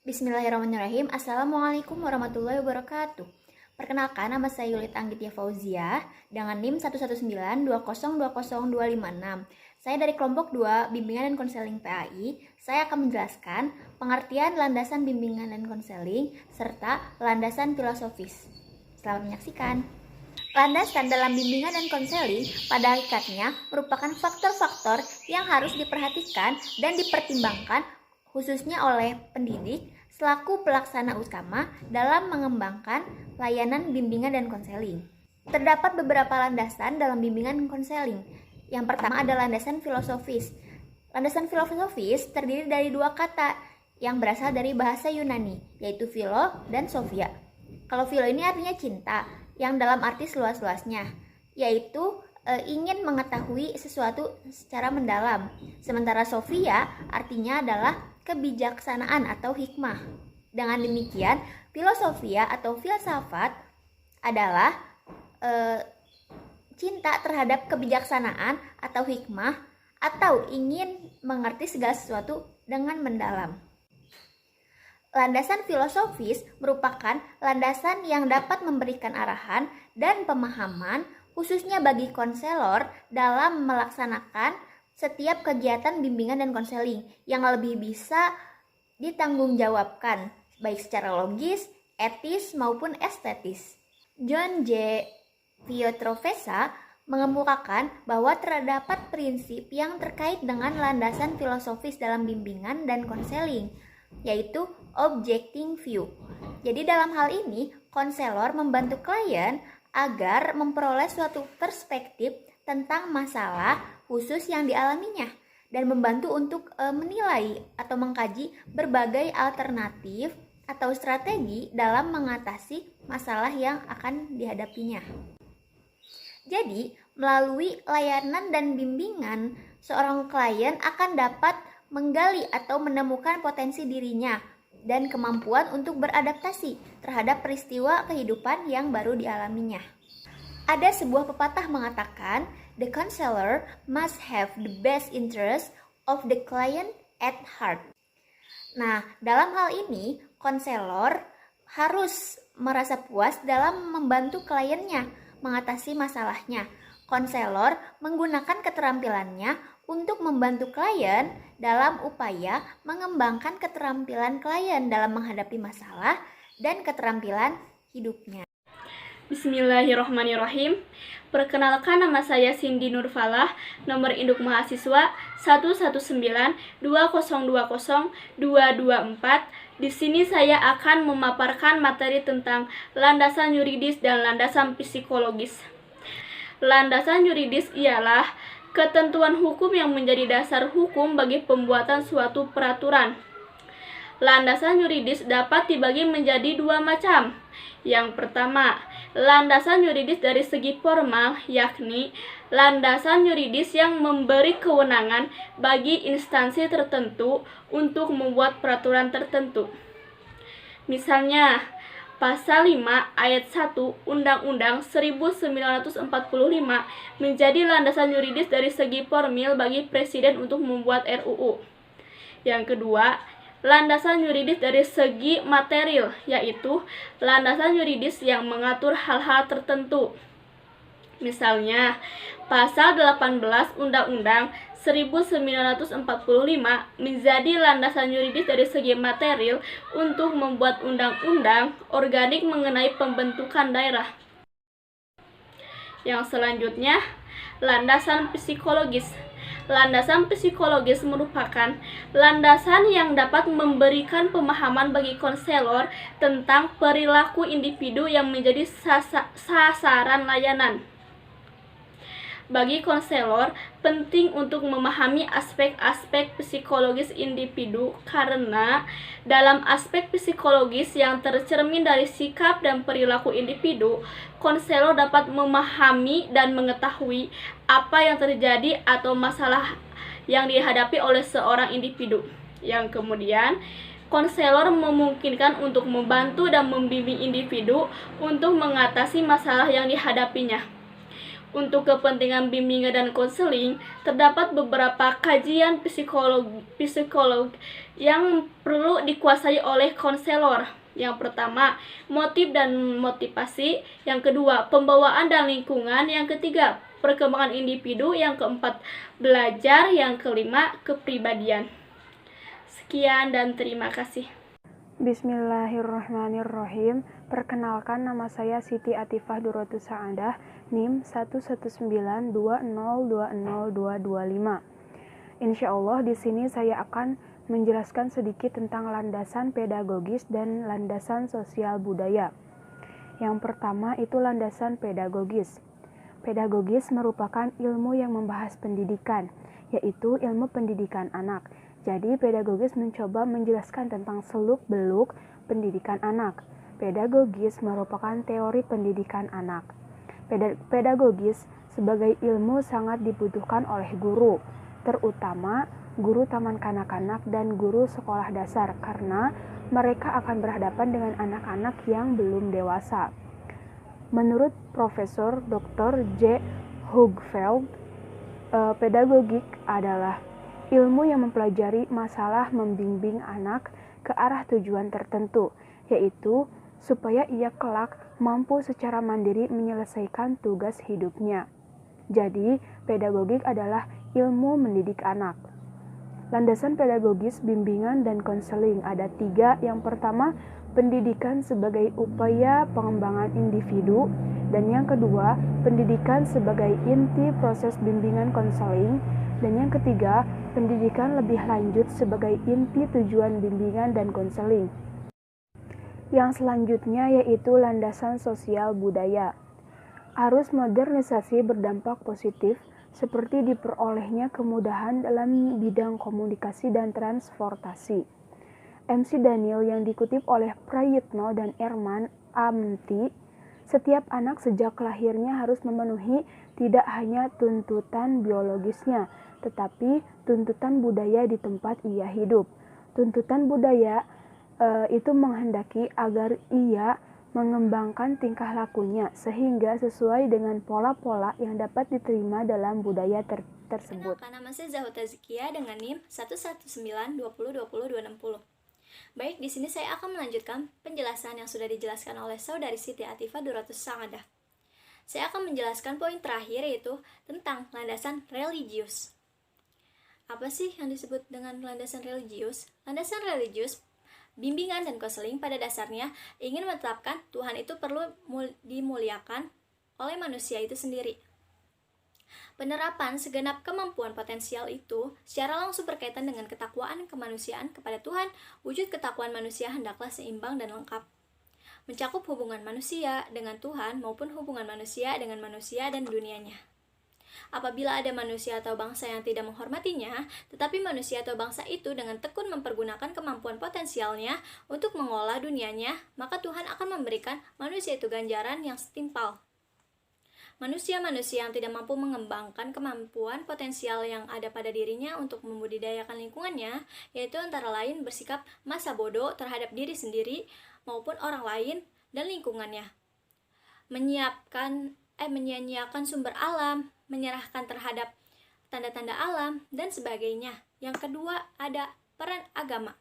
Bismillahirrahmanirrahim. Assalamualaikum warahmatullahi wabarakatuh. Perkenalkan, nama saya Yulit Anggitya Fauzia dengan NIM 11920202556. Saya dari kelompok 2 Bimbingan dan Konseling PAI. Saya akan menjelaskan pengertian landasan bimbingan dan konseling serta landasan filosofis. Selamat menyaksikan. Landasan dalam bimbingan dan konseling pada hakikatnya merupakan faktor-faktor yang harus diperhatikan dan dipertimbangkan khususnya oleh pendidik selaku pelaksana utama dalam mengembangkan layanan bimbingan dan konseling. Terdapat beberapa landasan dalam bimbingan dan konseling. Yang pertama ada landasan filosofis. Landasan filosofis terdiri dari dua kata yang berasal dari bahasa Yunani, yaitu philo dan sophia. Kalau philo ini artinya cinta, yang dalam arti seluas-luasnya, yaitu ingin mengetahui sesuatu secara mendalam. Sementara sophia artinya adalah kebijaksanaan atau hikmah. Dengan demikian, filosofia atau filsafat adalah cinta terhadap kebijaksanaan atau hikmah atau ingin mengerti segala sesuatu dengan mendalam. Landasan filosofis merupakan landasan yang dapat memberikan arahan dan pemahaman khususnya bagi konselor dalam melaksanakan setiap kegiatan bimbingan dan konseling yang lebih bisa ditanggungjawabkan, baik secara logis, etis, maupun estetis. John J. Pietrovesa mengemukakan bahwa terdapat prinsip yang terkait dengan landasan filosofis dalam bimbingan dan konseling, yaitu objecting view. Jadi dalam hal ini, konselor membantu klien agar memperoleh suatu perspektif tentang masalah khusus yang dialaminya dan membantu untuk menilai atau mengkaji berbagai alternatif atau strategi dalam mengatasi masalah yang akan dihadapinya. Jadi, melalui layanan dan bimbingan, seorang klien akan dapat menggali atau menemukan potensi dirinya dan kemampuan untuk beradaptasi terhadap peristiwa kehidupan yang baru dialaminya. Ada sebuah pepatah mengatakan, the counselor must have the best interest of the client at heart. Nah, dalam hal ini, konselor harus merasa puas dalam membantu kliennya mengatasi masalahnya. Konselor menggunakan keterampilannya untuk membantu klien dalam upaya mengembangkan keterampilan klien dalam menghadapi masalah dan keterampilan hidupnya. Bismillahirrahmanirrahim. Perkenalkan, nama saya Cindy Nurfalah, nomor induk mahasiswa 11920202224. Di sini saya akan memaparkan materi tentang landasan yuridis dan landasan psikologis. Landasan yuridis ialah ketentuan hukum yang menjadi dasar hukum bagi pembuatan suatu peraturan. Landasan yuridis dapat dibagi menjadi dua macam. Yang pertama, landasan yuridis dari segi formal, yakni landasan yuridis yang memberi kewenangan bagi instansi tertentu untuk membuat peraturan tertentu. Misalnya, Pasal 5 ayat 1 Undang-Undang 1945 menjadi landasan yuridis dari segi formil bagi Presiden untuk membuat RUU. Yang kedua, landasan yuridis dari segi material, yaitu landasan yuridis yang mengatur hal-hal tertentu. Misalnya, Pasal 18 Undang-Undang 1945 menjadi landasan yuridis dari segi material untuk membuat undang-undang organik mengenai pembentukan daerah. Yang selanjutnya, landasan psikologis. Landasan psikologis merupakan landasan yang dapat memberikan pemahaman bagi konselor tentang perilaku individu yang menjadi sasaran layanan. Bagi konselor, penting untuk memahami aspek-aspek psikologis individu karena dalam aspek psikologis yang tercermin dari sikap dan perilaku individu, konselor dapat memahami dan mengetahui apa yang terjadi atau masalah yang dihadapi oleh seorang individu. Yang kemudian, konselor memungkinkan untuk membantu dan membimbing individu untuk mengatasi masalah yang dihadapinya. Untuk kepentingan bimbingan dan konseling, terdapat beberapa kajian psikolog yang perlu dikuasai oleh konselor. Yang pertama, motif dan motivasi. Yang kedua, pembawaan dan lingkungan. Yang ketiga, perkembangan individu. Yang keempat, belajar. Yang kelima, kepribadian. Sekian dan terima kasih. Bismillahirrahmanirrahim. Perkenalkan, nama saya Siti Atifah Duratus Saadah, NIM 11920202225. Insya Allah di sini saya akan menjelaskan sedikit tentang landasan pedagogis dan landasan sosial budaya. Yang pertama itu landasan pedagogis. Pedagogis merupakan ilmu yang membahas pendidikan, yaitu ilmu pendidikan anak. Jadi, pedagogis mencoba menjelaskan tentang seluk-beluk pendidikan anak. Pedagogis merupakan teori pendidikan anak. Pedagogis sebagai ilmu sangat dibutuhkan oleh guru, terutama guru taman kanak-kanak dan guru sekolah dasar, karena mereka akan berhadapan dengan anak-anak yang belum dewasa. Menurut Profesor Dr. J. Hugfeld, pedagogik adalah ilmu yang mempelajari masalah membimbing anak ke arah tujuan tertentu, yaitu supaya ia kelak mampu secara mandiri menyelesaikan tugas hidupnya. Jadi, pedagogik adalah ilmu mendidik anak. Landasan pedagogis, bimbingan, dan konseling ada 3. Yang pertama, pendidikan sebagai upaya pengembangan individu, dan yang kedua, pendidikan sebagai inti proses bimbingan konseling, dan yang ketiga, pendidikan lebih lanjut sebagai inti tujuan bimbingan dan konseling. Yang selanjutnya yaitu landasan sosial budaya. Arus modernisasi berdampak positif seperti diperolehnya kemudahan dalam bidang komunikasi dan transportasi. MC Daniel yang dikutip oleh Prayitno dan Erman Amti, setiap anak sejak lahirnya harus memenuhi tidak hanya tuntutan biologisnya, tetapi tuntutan budaya di tempat ia hidup. Tuntutan budaya itu menghendaki agar ia mengembangkan tingkah lakunya sehingga sesuai dengan pola-pola yang dapat diterima dalam budaya tersebut. Kenalkan, nama saya Zahra Zikia dengan NIM 11920202060. Baik, di sini saya akan melanjutkan penjelasan yang sudah dijelaskan oleh saudari Siti Atifah Duratus Saadah. Saya akan menjelaskan poin terakhir yaitu tentang landasan religius. Apa sih yang disebut dengan landasan religius? Landasan religius, bimbingan dan konseling pada dasarnya ingin menetapkan Tuhan itu perlu dimuliakan oleh manusia itu sendiri. Penerapan segenap kemampuan potensial itu secara langsung berkaitan dengan ketakwaan kemanusiaan kepada Tuhan. Wujud ketakwaan manusia hendaklah seimbang dan lengkap, mencakup hubungan manusia dengan Tuhan maupun hubungan manusia dengan manusia dan dunianya. Apabila ada manusia atau bangsa yang tidak menghormatinya, tetapi manusia atau bangsa itu dengan tekun mempergunakan kemampuan potensialnya untuk mengolah dunianya, maka Tuhan akan memberikan manusia itu ganjaran yang setimpal. Manusia-manusia yang tidak mampu mengembangkan kemampuan potensial yang ada pada dirinya untuk membudidayakan lingkungannya, yaitu antara lain bersikap masa bodoh terhadap diri sendiri maupun orang lain dan lingkungannya, menyia-nyiakan sumber alam, menyerahkan terhadap tanda-tanda alam, dan sebagainya. Yang kedua, ada peran agama.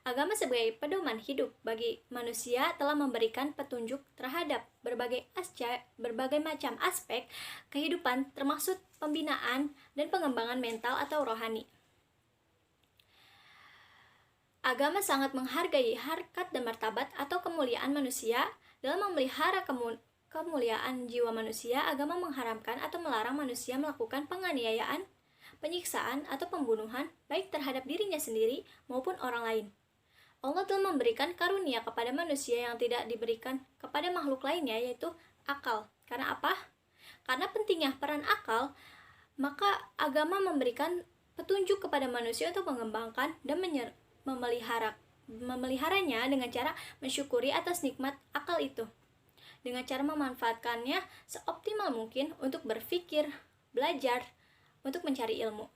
Agama sebagai pedoman hidup bagi manusia telah memberikan petunjuk terhadap berbagai macam aspek kehidupan, termasuk pembinaan dan pengembangan mental atau rohani. Agama sangat menghargai harkat dan martabat atau kemuliaan manusia. Dalam memelihara kemuliaan jiwa manusia, agama mengharamkan atau melarang manusia melakukan penganiayaan, penyiksaan, atau pembunuhan baik terhadap dirinya sendiri maupun orang lain. Allah telah memberikan karunia kepada manusia yang tidak diberikan kepada makhluk lainnya, yaitu akal. Karena apa? Karena pentingnya peran akal, maka agama memberikan petunjuk kepada manusia untuk mengembangkan dan memeliharanya dengan cara mensyukuri atas nikmat akal itu, dengan cara memanfaatkannya seoptimal mungkin untuk berpikir, belajar, untuk mencari ilmu.